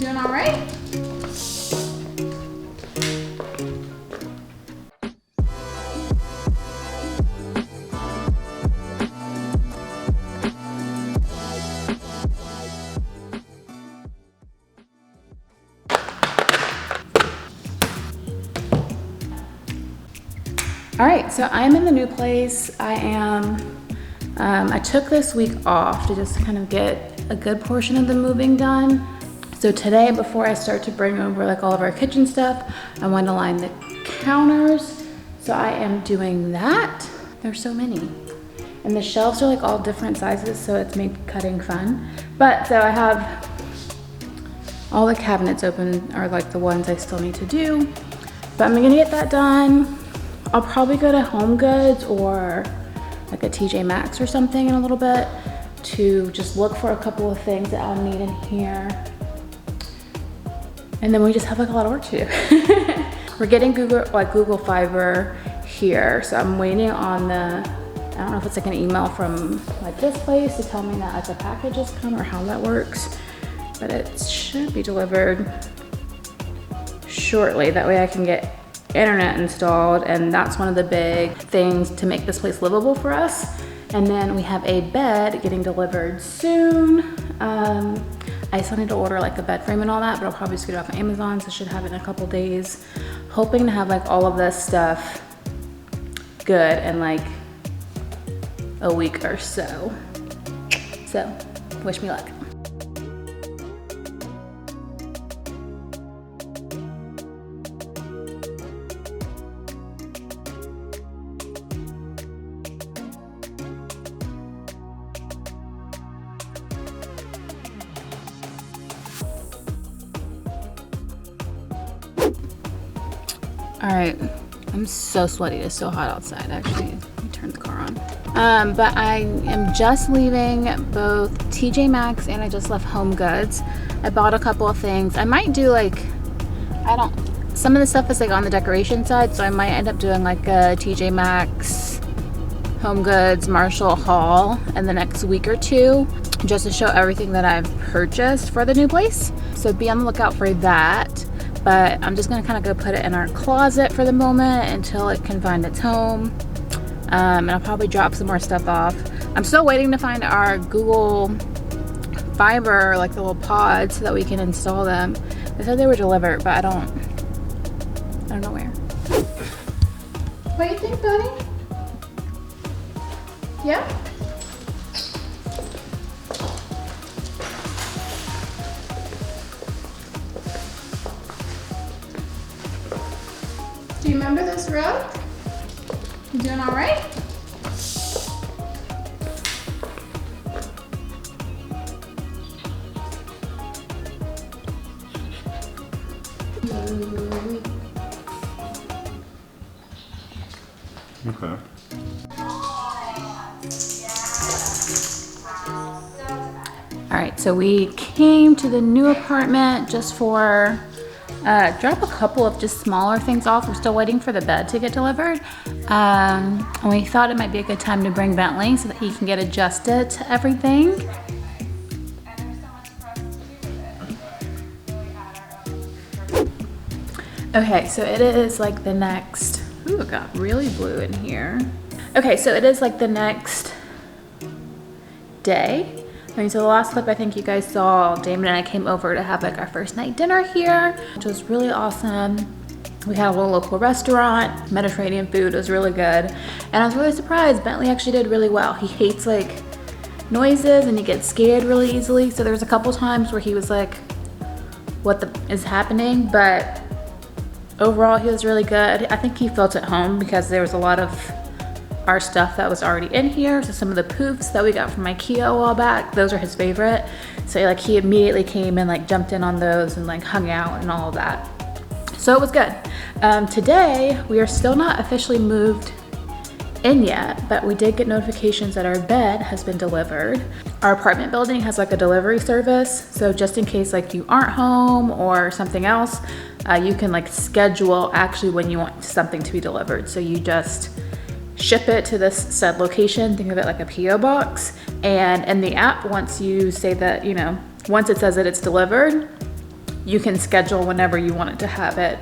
Doing all right? All right, so I'm in the new place. I took this week off to just kind of get a good portion of the moving done. So today, before I start to bring over like all of our kitchen stuff, I want to line the counters. So I am doing that. There's so many. And the shelves are like all different sizes, so it's made cutting fun. But so I have all the cabinets open are like the ones I still need to do. But I'm gonna get that done. I'll probably go to Home Goods or like a TJ Maxx or something in a little bit to just look for a couple of things that I'll need in here. And then we just have like a lot of work to do. We're getting Google Fiber here. So I'm waiting on I don't know if it's like an email from like this place to tell me that like the package has come or how that works, but it should be delivered shortly. That way I can get internet installed, and that's one of the big things to make this place livable for us. And then we have a bed getting delivered soon. I still need to order like a bed frame and all that, but I'll probably just get it off of Amazon, so I should have it in a couple days. Hoping to have like all of this stuff good in like a week or so. So, wish me luck. All right, I'm so sweaty. It's so hot outside. Actually, let me turn the car on. But I am just leaving both TJ Maxx and I just left Home Goods. I bought a couple of things. I might do like, some of the stuff is like on the decoration side, so I might end up doing like a TJ Maxx, Home Goods, Marshall haul in the next week or two, just to show everything that I've purchased for the new place. So be on the lookout for that. But I'm just gonna kind of go put it in our closet for the moment until it can find its home. And I'll probably drop some more stuff off. I'm still waiting to find our Google Fiber, like the little pods, so that we can install them. They said they were delivered, but I don't know where. What do you think, buddy? Yeah? Do you remember this road? You doing all right? Okay. All right, so we came to the new apartment just for drop a couple of just smaller things off. We're still waiting for the bed to get delivered. And we thought it might be a good time to bring Bentley so that he can get adjusted to everything. Okay, so it is like the next, ooh, it got really blue in here. Okay, so it is like the next day. So the last clip I think you guys saw, Damon and I came over to have like our first night dinner here, which was really awesome. We had a little local restaurant, Mediterranean food, it was really good. And I was really surprised, Bentley actually did really well. He hates like noises and he gets scared really easily. So there was a couple times where he was like, what is happening? But overall he was really good. I think he felt at home because there was a lot of our stuff that was already in here. So some of the poofs that we got from IKEA a while back, those are his favorite. So like he immediately came and like jumped in on those and like hung out and all of that. So it was good. Today, we are still not officially moved in yet, but we did get notifications that our bed has been delivered. Our apartment building has like a delivery service. So just in case like you aren't home or something else, you can like schedule actually when you want something to be delivered. So you just ship it to this said location, think of it like a PO box. And in the app, once you say that, you know, once it says that it's delivered, you can schedule whenever you wanted to have it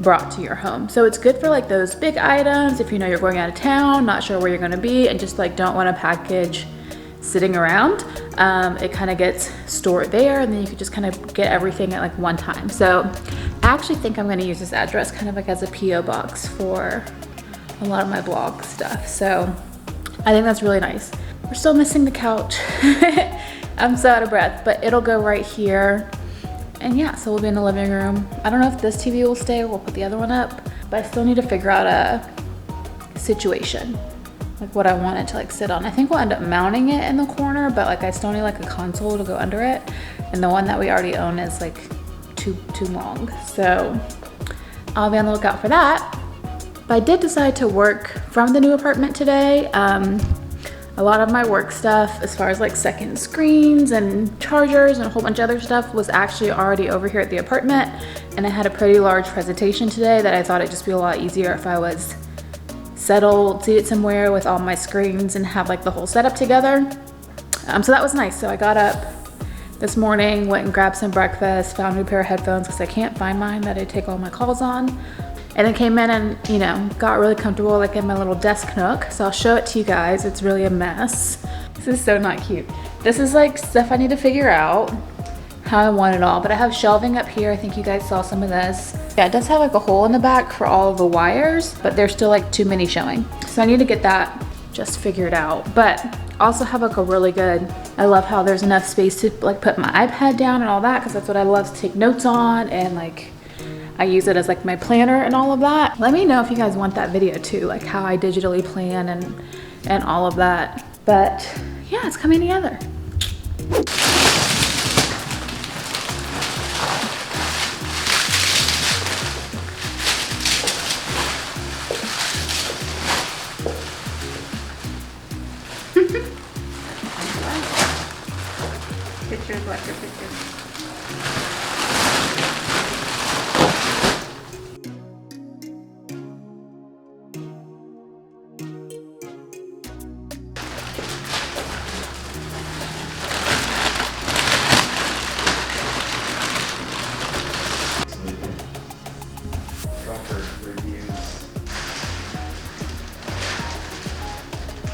brought to your home. So it's good for like those big items if you know you're going out of town, not sure where you're gonna be, and just like don't want a package sitting around. It kind of gets stored there, and then you can just kind of get everything at like one time. So I actually think I'm gonna use this address kind of like as a PO box for a lot of my blog stuff. So I think that's really nice. We're still missing the couch. I'm so out of breath, but it'll go right here. And yeah, so we'll be in the living room. I don't know if this TV will stay, we'll put the other one up, but I still need to figure out a situation, like what I want it to like sit on. I think we'll end up mounting it in the corner, but like I still need like a console to go under it. And the one that we already own is like too long. So I'll be on the lookout for that. But I did decide to work from the new apartment today. A lot of my work stuff, as far as like second screens and chargers and a whole bunch of other stuff, was actually already over here at the apartment. And I had a pretty large presentation today that I thought it'd just be a lot easier if I was seated somewhere with all my screens and have like the whole setup together. So that was nice. So I got up this morning, went and grabbed some breakfast, found a new pair of headphones because I can't find mine that I take all my calls on. And then came in and, you know, got really comfortable like in my little desk nook. So I'll show it to you guys. It's really a mess. This is so not cute. This is like stuff I need to figure out how I want it all. But I have shelving up here. I think you guys saw some of this. Yeah, it does have like a hole in the back for all of the wires, but there's still like too many showing. So I need to get that just figured out. But also have like a really good, I love how there's enough space to like put my iPad down and all that, because that's what I love to take notes on, and like I use it as like my planner and all of that. Let me know if you guys want that video too, like how I digitally plan and all of that. But yeah, it's coming together. Pictures like your pictures.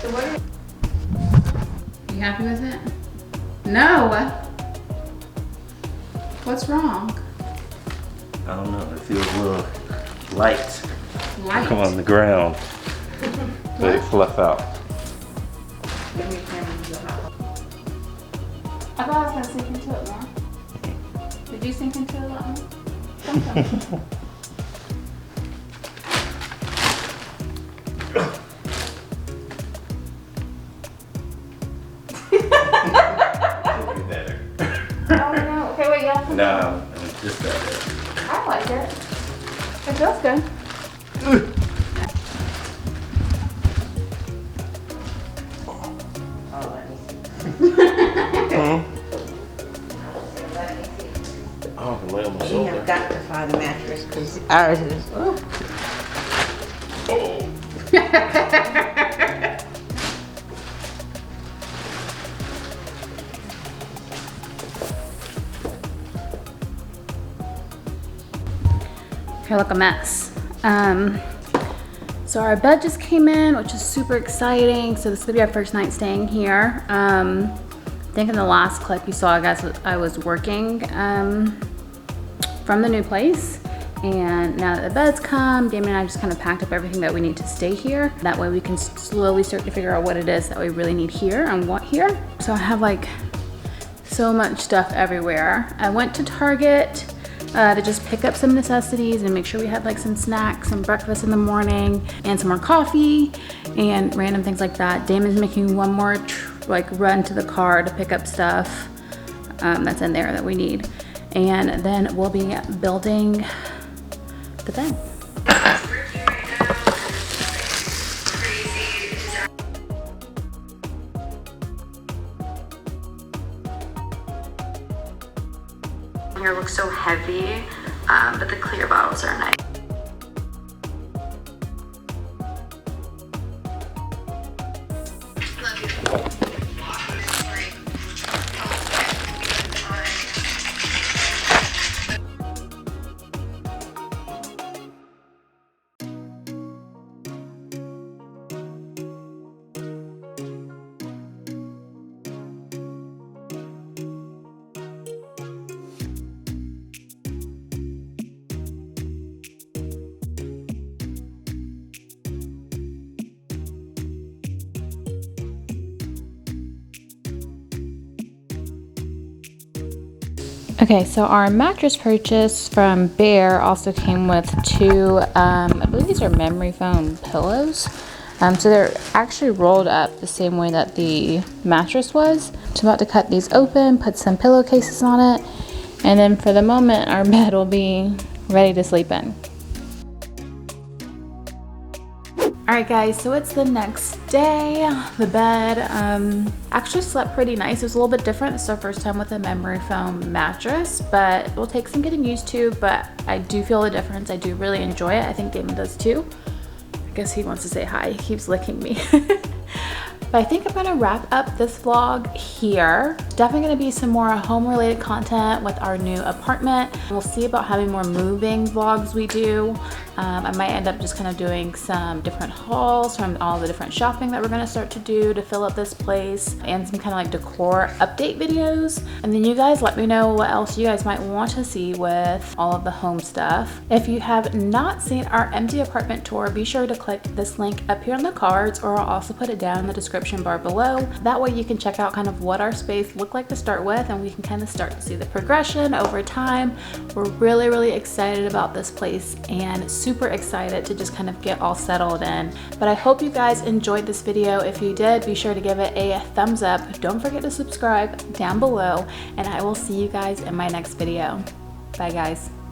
So what are you happy with it? No. What's wrong? I don't know. It feels a little light. Light? Come on the ground. Let it fluff out. I thought I was going to sink into it more. Did you sink into it a lot more? Sometimes. No, it's just that. I like it. It feels good. Oh, I can lay on my We shoulder. have got to find a mattress because ours is. I look a mess. So our bed just came in, which is super exciting. So this is gonna be our first night staying here. I think in the last clip you saw, I was working from the new place. And now that the bed's come, Damon and I just kind of packed up everything that we need to stay here. That way we can slowly start to figure out what it is that we really need here and what here. So I have like so much stuff everywhere. I went to Target to just pick up some necessities and make sure we had like some snacks, some breakfast in the morning, and some more coffee and random things like that. Damon's making one more like run to the car to pick up stuff that's in there that we need. And then we'll be building the bed. Here looks so heavy, but the clear bottles are nice. Okay, so our mattress purchase from Bear also came with two, I believe these are memory foam pillows. So they're actually rolled up the same way that the mattress was. So I'm about to cut these open, put some pillowcases on it, and then for the moment our bed will be ready to sleep in. Alright guys, so it's the next day. The bed actually slept pretty nice. It was a little bit different. This is our first time with a memory foam mattress, but it will take some getting used to, but I do feel the difference. I do really enjoy it. I think Damon does too. I guess he wants to say hi. He keeps licking me. But I think I'm gonna wrap up this vlog here. Definitely gonna be some more home related content with our new apartment. We'll see about having more moving vlogs we do. I might end up just kind of doing some different hauls from all the different shopping that we're gonna start to do to fill up this place, and some kind of like decor update videos. And then you guys let me know what else you guys might want to see with all of the home stuff. If you have not seen our empty apartment tour, be sure to click this link up here in the cards, or I'll also put it down in the description bar below. That way you can check out kind of what our space looked like to start with, and we can kind of start to see the progression over time. We're really excited about this place and super excited to just kind of get all settled in. But I hope you guys enjoyed this video. If you did, be sure to give it a thumbs up. Don't forget to subscribe down below, and I will see you guys in my next video. Bye guys.